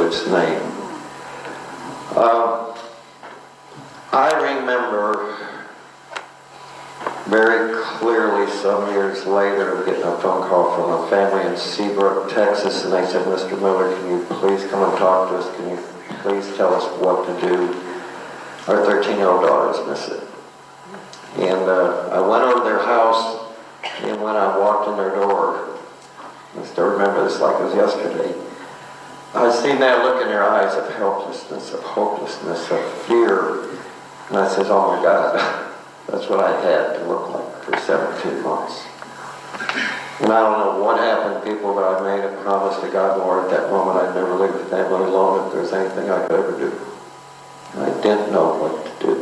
its name. I remember very clearly some years later getting a phone call from a family in Seabrook, Texas, and they said, Mr. Miller, can you please come and talk to us? Can you please tell us what to do? Our 13-year-old daughter's missing. And I went over to their house, and when I walked in their door, I still remember this like it was yesterday, I seen that look in their eyes of helplessness, of hopelessness, of fear. And I said, oh my God, that's what I had to look like for 17 months. And I don't know what happened, people, but I made a promise to God, Lord, at that moment I'd never leave the family alone if there's anything I could ever do. And I didn't know what to do.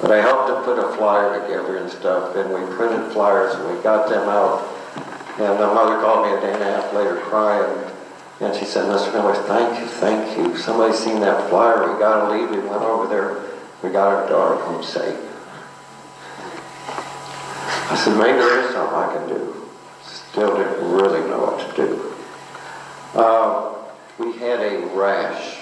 But I helped to put a flyer together and stuff, and we printed flyers and we got them out. And my mother called me a day and a half later crying. And she said, Mr. Miller, thank you. Somebody's seen that flyer. We got to leave. We went over there. We got our daughter home safe. I said, maybe there is something I can do. Still didn't really know what to do. We had a rash.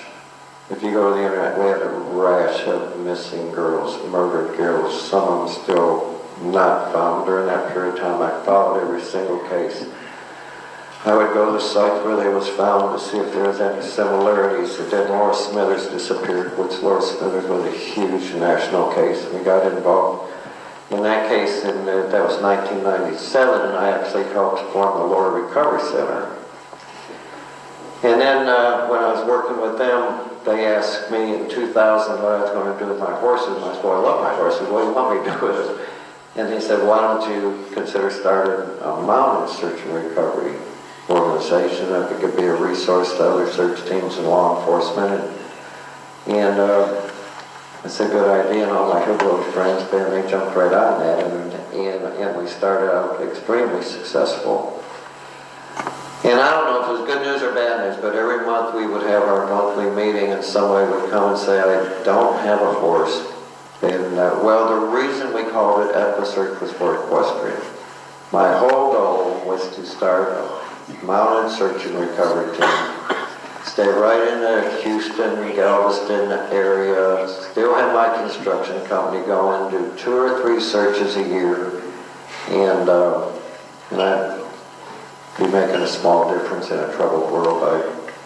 If you go to the internet, we had a rash of missing girls, murdered girls. Some of them still not found. During that period of time, I followed every single case. I would go to the site where they was found to see if there was any similarities. Then Laura Smithers disappeared, which Laura Smithers was a huge national case. We got involved in that case, and that was 1997, and I actually helped form the Laura Recovery Center. And then when I was working with them, they asked me in 2000 what I was going to do with my horses. And I said, well, I love my horses. What do you want me to do with them? And they said, why don't you consider starting a mountain search and recovery organization that could be a resource to other search teams and law enforcement. And it's a good idea, and all my hillbilly friends, they jumped right on that, and we started out extremely successful. And I don't know if it was good news or bad news, but every month we would have our monthly meeting, and somebody would come and say, I don't have a horse. And well, the reason we called it equusearch was for equestrian. My whole goal was to start a mountain search and recovery team. Stay right in the Houston, Galveston area. Still have my construction company going. Do 2 or 3 searches a year, and I'd be making a small difference in a troubled world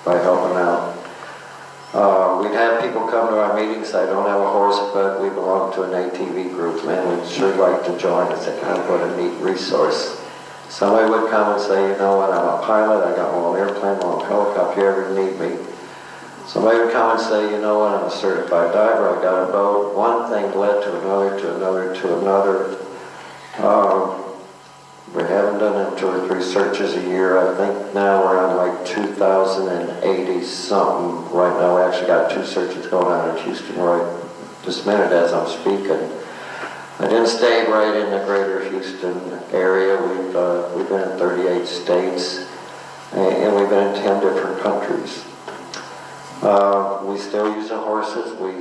by helping out. We'd have people come to our meetings. I don't have a horse, but we belong to an ATV group. Man, we'd sure like to join us. Kind of what a neat resource. Somebody would come and say, you know what, I'm a pilot, I got my own airplane, my own helicopter, you ever need me. Somebody would come and say, you know what, I'm a certified diver, I got a boat. One thing led to another, to another, to another. We haven't done them 2 or 3 searches a year. I think now we're on like 2,080 something. Right now we actually got 2 searches going on in Houston right this minute as I'm speaking. I didn't stay right in the greater Houston area. We've been in 38 states, and we've been in 10 different countries. We still use the horses. We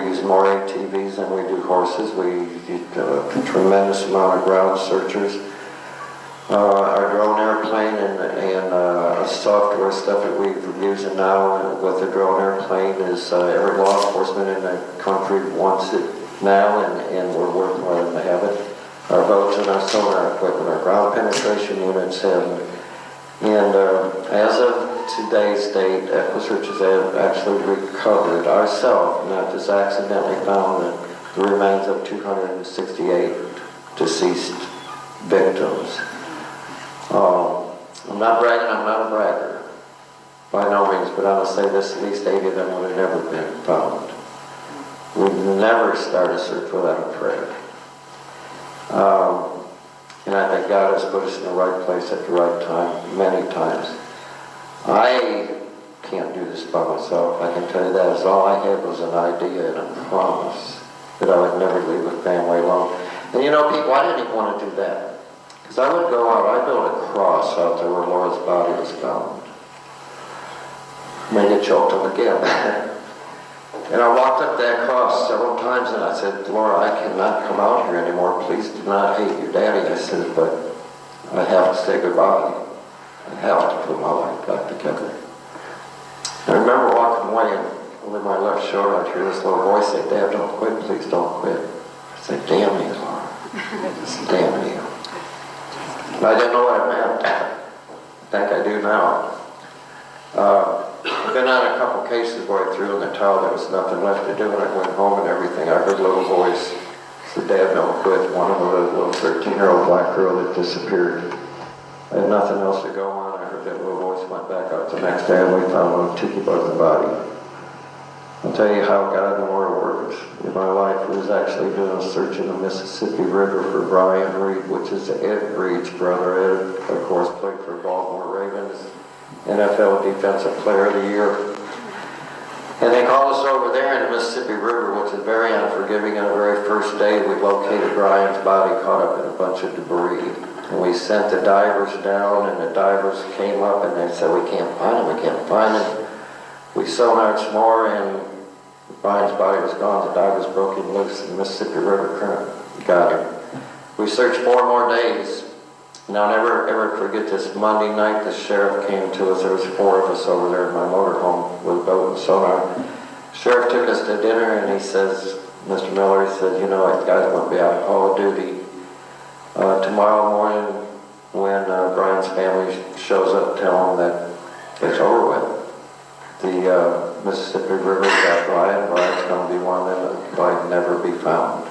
use more ATVs than we do horses. We use a tremendous amount of ground searchers. Our drone airplane and software stuff that we're using now with the drone airplane is every law enforcement in the country wants it now, and we're working with them to have it. Our boats and our sonar equipment, our ground penetration units, and as of today's date, equusearch has actually recovered ourselves, not just accidentally found the remains of 268 deceased victims. I'm not bragging, I'm not a bragger, by no means, but I'm going to say this, at least 80 of them would have never been found. We'd never start a search without a prayer. And I think God has put us in the right place at the right time, many times. I can't do this by myself. I can tell you that. All I had was an idea and a promise that I would never leave a family alone. And you know, people, I didn't even want to do that. Because I would go out, I'd build a cross out there where Laura's body was found. May get choked up again. And I walked up that cross several times and I said, Laura, I cannot come out here anymore. Please do not hate your daddy. I said, but I have to say goodbye. I have to put my life back together. I remember walking away and over my left shoulder I'd hear this little voice say, Dad, don't quit, please don't quit. I said, damn you, Laura. I said, damn you. But I didn't know what it meant. I think I do now. I've been on a couple cases where I threw in the towel, there was nothing left to do, and I went home and everything. I heard a little voice, said, Dad, don't quit. One of them, a little 13-year-old black girl that disappeared. I had nothing else to go on. I heard that little voice, went back out the next day, and we found a little tiki bug's body. I'll tell you how God and the Lord works. In my life, I was actually doing a search in the Mississippi River for Brian Reed, which is Ed Reed's brother. Ed, of course, played for Baltimore Ravens, NFL Defensive Player of the Year. And they called us over there in the Mississippi River, which is very unforgiving. On the very first day, we located Brian's body caught up in a bunch of debris. And we sent the divers down, and the divers came up, and they said, we can't find him, we can't find him. We sonared some more, and Brian's body was gone. The divers broke him loose in the Mississippi River current. Got him. We searched 4 more days. And I'll never ever forget this Monday night, the sheriff came to us. There was 4 of us over there in my motorhome with a boat and sonar. The sheriff took us to dinner, and he says, Mr. Miller, he said, you know, guys won't be out of call of duty. Tomorrow morning, when Brian's family shows up, tell them that it's over with. The Mississippi River got Brian. Brian's going to be one of them that might never be found.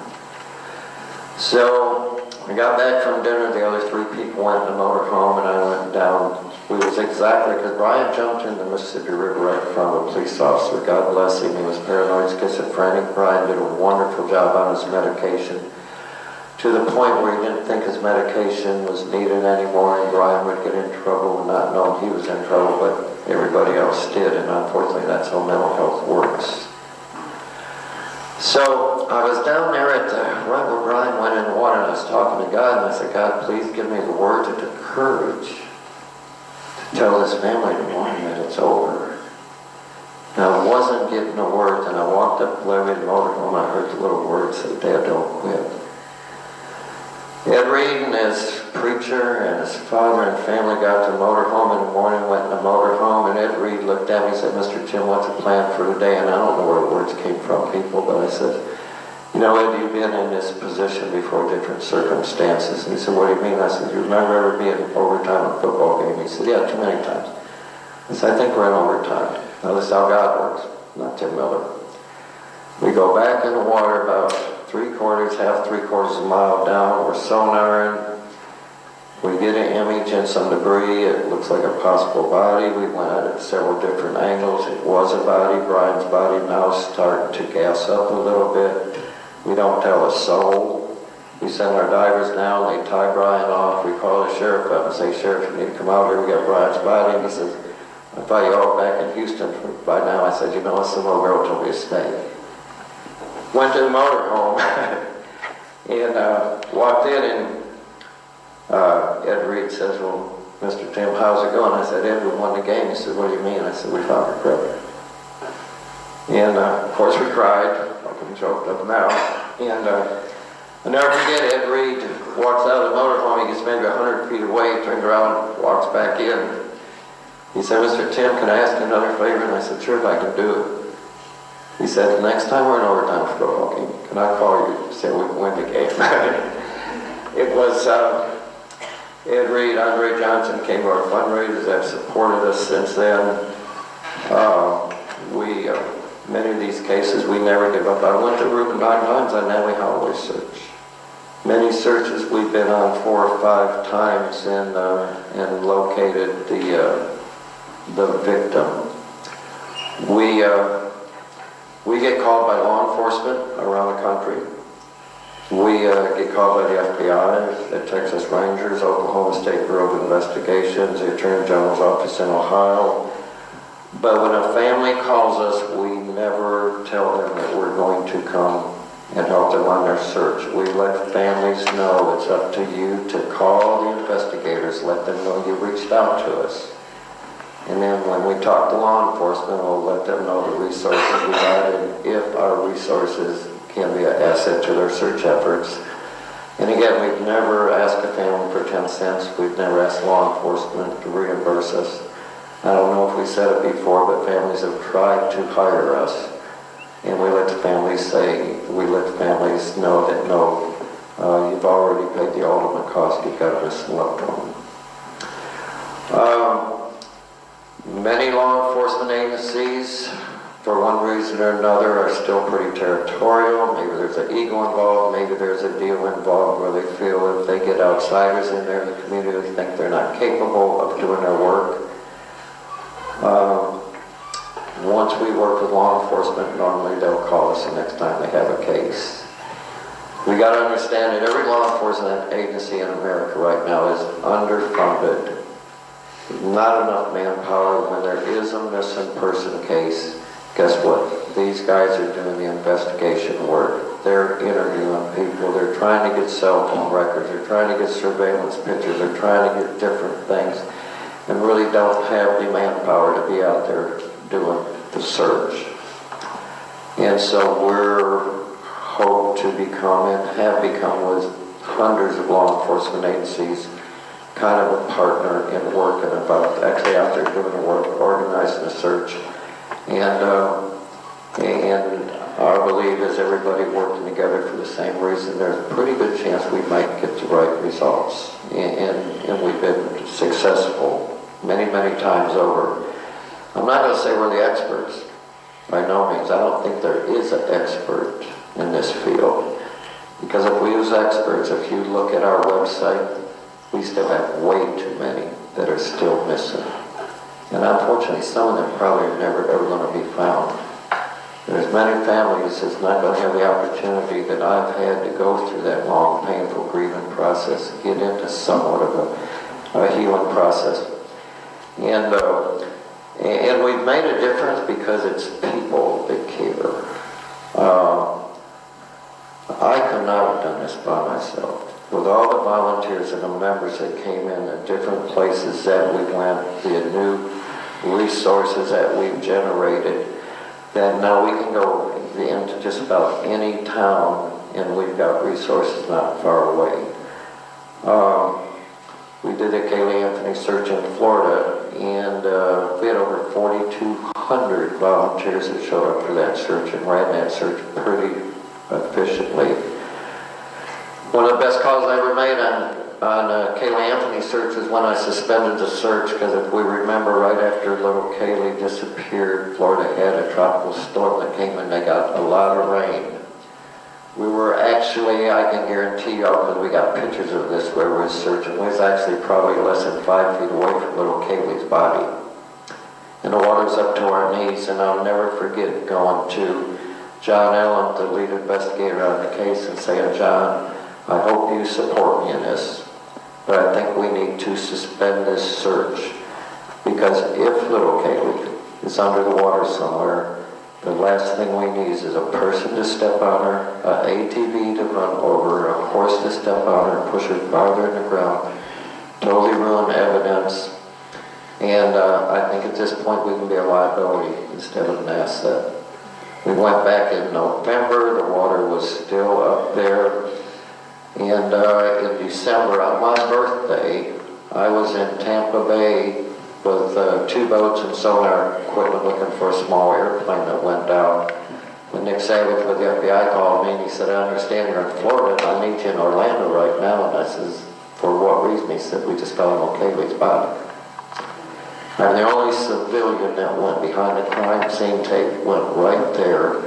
So I got back from dinner. The other 3 people went in the motorhome, and I went down. We was exactly, because Brian jumped in the Mississippi River right in front of a police officer. God bless him. He was paranoid schizophrenic. Brian did a wonderful job on his medication, to the point where he didn't think his medication was needed anymore, and Brian would get in trouble, not knowing he was in trouble, but everybody else did, and unfortunately that's how mental health works. So I was down there at right where Brian went in the water, and I was talking to God, and I said, God, please give me the words and the courage to tell this family tomorrow that it's over. And I wasn't getting the words, and I walked up the levee of the motorhome, and I heard the little words say, Dad, don't quit. Ed Reed and his preacher and his father and family got to the motorhome in the morning, went in the motorhome, and Ed Reed looked at me and said, Mr. Tim, what's the plan for today? And I don't know where the words came from, people, but I said, you know, Ed, you've been in this position before, different circumstances. And he said, what do you mean? I said, you remember ever being in overtime in a football game? He said, yeah, too many times. I said, I think we're in overtime. Now, this is how God works, not Tim Miller. We go back in the water about 3/4, half 3/4 of a mile down. We're sonaring. We get an image and some debris. It looks like a possible body. We went at it several different angles. It was a body. Brian's body now starting to gas up a little bit. We don't tell a soul. We send our divers down. They tie Brian off. We call the sheriff up and say, Sheriff, you need to come out here. We got Brian's body. And he says, I thought you all back in Houston by now. I said, you know, this little girl told me to stay. Went to the motorhome and walked in, and Ed Reed says, well, Mr. Tim, how's it going? I said, Ed, we won the game. He said, what do you mean? I said, we found her brother. And of course we cried, like I'm choked up now. And I'll never forget, Ed Reed walks out of the motorhome. He gets maybe 100 feet away, turns around, walks back in. He said, Mr. Tim, can I ask you another favor? And I said, sure, I can do it. He said, the next time we're in overtime for football game, can I call you to say we can win the game? It was Ed Reed, Andre Johnson came to our fundraisers, have supported us since then. Many of these cases, we never give up. I went to Reuben 9 times on Nellie Holloway search. Many searches we've been on 4 or 5 times and located the victim. We get called by law enforcement around the country. We get called by the FBI, the Texas Rangers, Oklahoma State Bureau of Investigations, the Attorney General's office in Ohio. But when a family calls us, we never tell them that we're going to come and help them on their search. We let families know it's up to you to call the investigators, let them know you reached out to us. And then when we talk to law enforcement, we'll let them know the resources we got, and if our resources can be an asset to their search efforts, And again, we've never asked a family for 10 cents. We've never asked law enforcement to reimburse us. I don't know if we said it before, but families have tried to hire us. And we let the families know that no, you've already paid the ultimate cost. You've got a missing loved one. Many law enforcement agencies, for one reason or another, are still pretty territorial. Maybe there's an ego involved, maybe there's a deal involved where they feel if they get outsiders in there in the community, they think they're not capable of doing their work. Once we work with law enforcement, normally they'll call us the next time they have a case. We got to understand that every law enforcement agency in America right now is underfunded. Not enough manpower. When there is a missing person case, guess what? These guys are doing the investigation work. They're interviewing people. They're trying to get cell phone records. They're trying to get surveillance pictures. They're trying to get different things, and really don't have the manpower to be out there doing the search. And so we're hope to become and have become with hundreds of law enforcement agencies kind of a partner in working about actually out there doing the work, organizing the search. And our belief is everybody working together for the same reason. There's a pretty good chance we might get the right results. And we've been successful many, many times over. I'm not going to say we're the experts. By no means. I don't think there is an expert in this field. Because if we use experts, if you look at our website, we still have way too many that are still missing. And unfortunately, some of them probably are never ever going to be found. There's many families that's not going to have the opportunity that I've had to go through that long, painful grieving process, get into somewhat of a healing process. And we've made a difference because it's people that care. I could not have done this by myself. With all the volunteers and the members that came in the different places that we went, the new resources that we've generated, that now we can go into just about any town and we've got resources not far away. We did a Kaylee Anthony search in Florida, and we had over 4,200 volunteers that showed up for that search and ran that search pretty efficiently. One of the best calls I ever made on Kaylee Anthony search is when I suspended the search, because if we remember, right after little Kaylee disappeared, Florida had a tropical storm that came and they got a lot of rain. We were actually, I can guarantee y'all, because we got pictures of this where we were searching, we was actually probably less than 5 feet away from little Kaylee's body. And the water's up to our knees, and I'll never forget going to John Allen, the lead investigator on the case, and saying, John, I hope you support me in this, but I think we need to suspend this search, because if little Kaylee is under the water somewhere, the last thing we need is a person to step on her, an ATV to run over, a horse to step on her, push her farther in the ground, totally ruin evidence. And I think at this point we can be a liability instead of an asset. We went back in November, the water was still up there. And in December, on my birthday, I was in Tampa Bay with 2 boats and sonar equipment looking for a small airplane that went down. When Nick Savage with the FBI called me and he said, I understand you're in Florida and I need you in Orlando right now. And I says, for what reason? He said, we just found Kaylee's body. I'm the only civilian that went behind the crime scene tape, went right there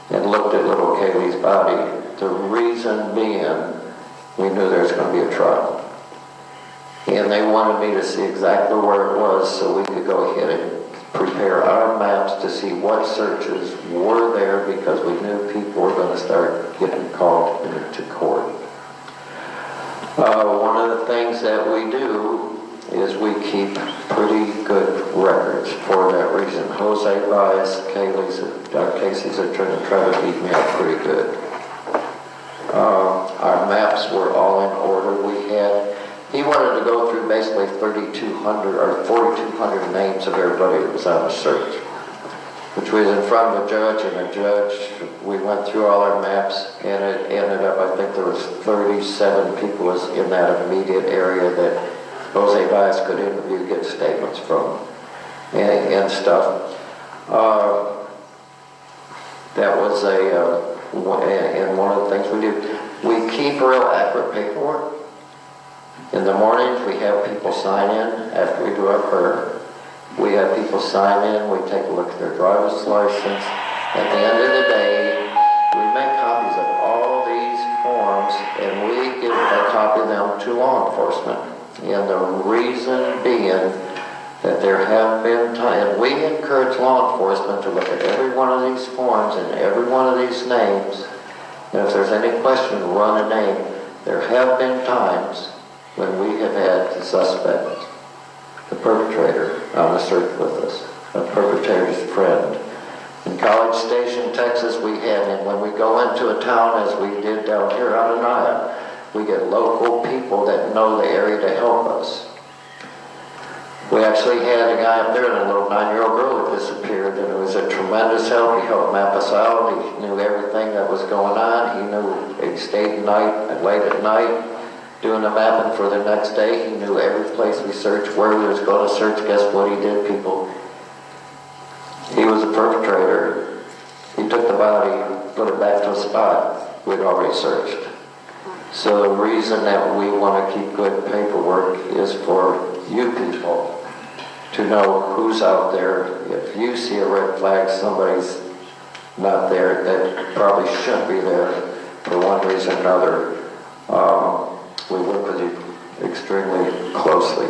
and looked at little Kaylee's body. The reason being, we knew there was going to be a trial. And they wanted me to see exactly where it was so we could go ahead and prepare our maps to see what searches were there, because we knew people were going to start getting called into court. One of the things that we do is we keep pretty good records for that reason. Jose Baez, our Casey's attorney, tried to beat me up pretty good. Our maps were all in order. He wanted to go through basically 3,200 or 4,200 names of everybody that was on the search. which was in front of a judge, and the judge, we went through all our maps, and it ended up, I think there was 37 people was in that immediate area that Jose Baez could interview, get statements from, and stuff. That was and one of the things we do, we keep real accurate paperwork. In the mornings, we have people sign in after we do our prayer. We have people sign in, we take a look at their driver's license. At the end of the day, we make copies of all these forms, and we give a copy of them to law enforcement. And the reason being that there have been times, and we encourage law enforcement to look at every one of these forms and every one of these names, and if there's any question, run a name. There have been times when we have had the suspect, the perpetrator, on the search with us, a perpetrator's friend. In College Station, Texas, we had him. When we go into a town, as we did down here on Anaya, we get local people that know the area to help us. We actually had a guy up there, and a little 9-year-old girl that disappeared, and it was a tremendous help. He helped map us out. He knew everything that was going on. He knew he stayed late at night, doing the mapping for the next day. He knew every place we searched, where we was going to search. Guess what he did, people? He was a perpetrator. He took the body, put it back to a spot we'd already searched. So the reason that we want to keep good paperwork is for you people to know who's out there. If you see a red flag, somebody's not there that probably shouldn't be there for one reason or another. We work with you extremely closely.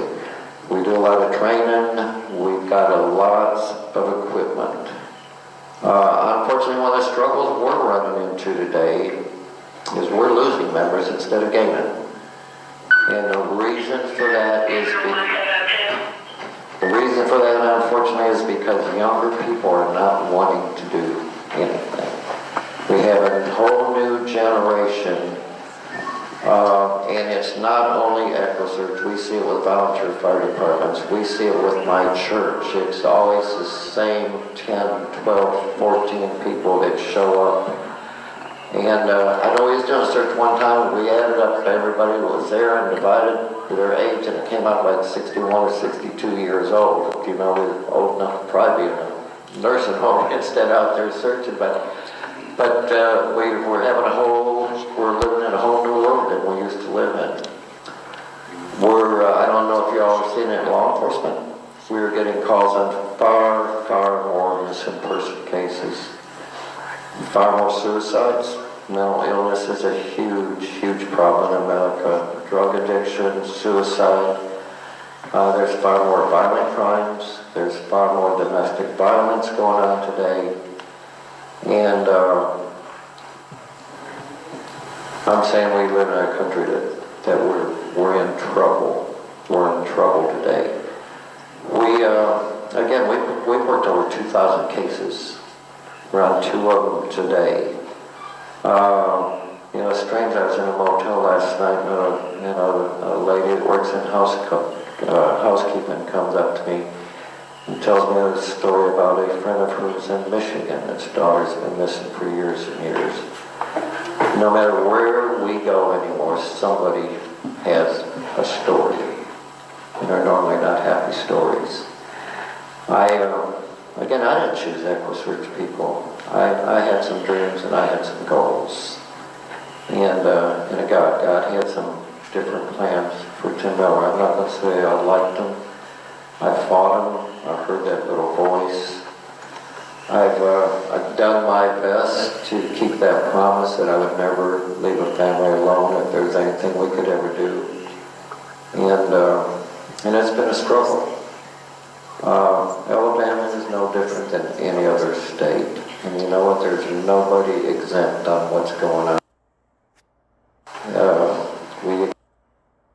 We do a lot of training. We've got a lot of equipment. Unfortunately, one of the struggles we're running into today is we're losing members instead of gaining. And the reason for that unfortunately, is because younger people are not wanting to do anything. We have a whole new generation. And it's not only equusearch. We see it with volunteer fire departments. We see it with my church. It's always the same 10, 12, 14 people that show up. And I know we was doing a search one time, and we added up everybody that was there and divided their age, and it came out like 61 or 62 years old. You know, we're old enough to probably be in a nursing home instead out there searching, but we're we're living in a whole new world than we used to live in. I don't know if you all have seen it in law enforcement. We're getting calls on far more missing person cases, far more suicides. Mental illness is a huge problem in America. Drug addiction, suicide. There's far more violent crimes. There's far more domestic violence going on today. And I'm saying we live in a country that we're in trouble. We're in trouble today. We've worked over 2,000 cases. We're on 2 of them today. It's strange. I was in a motel last night, and a lady that works in housekeeping comes up to me and tells me a story about a friend of hers in Michigan. Its daughter's been missing for years and years. No matter where we go anymore, somebody has a story, and they're normally not happy stories. I didn't choose equusearch people. I had some dreams and I had some goals, and God had some different plans for Tim Miller. I'm not going to say I liked him. I fought him. I heard that little voice. I've done my best to keep that promise that I would never leave a family alone if there's anything we could ever do. And it's been a struggle. Alabama is no different than any other state. And you know what? There's nobody exempt on what's going on.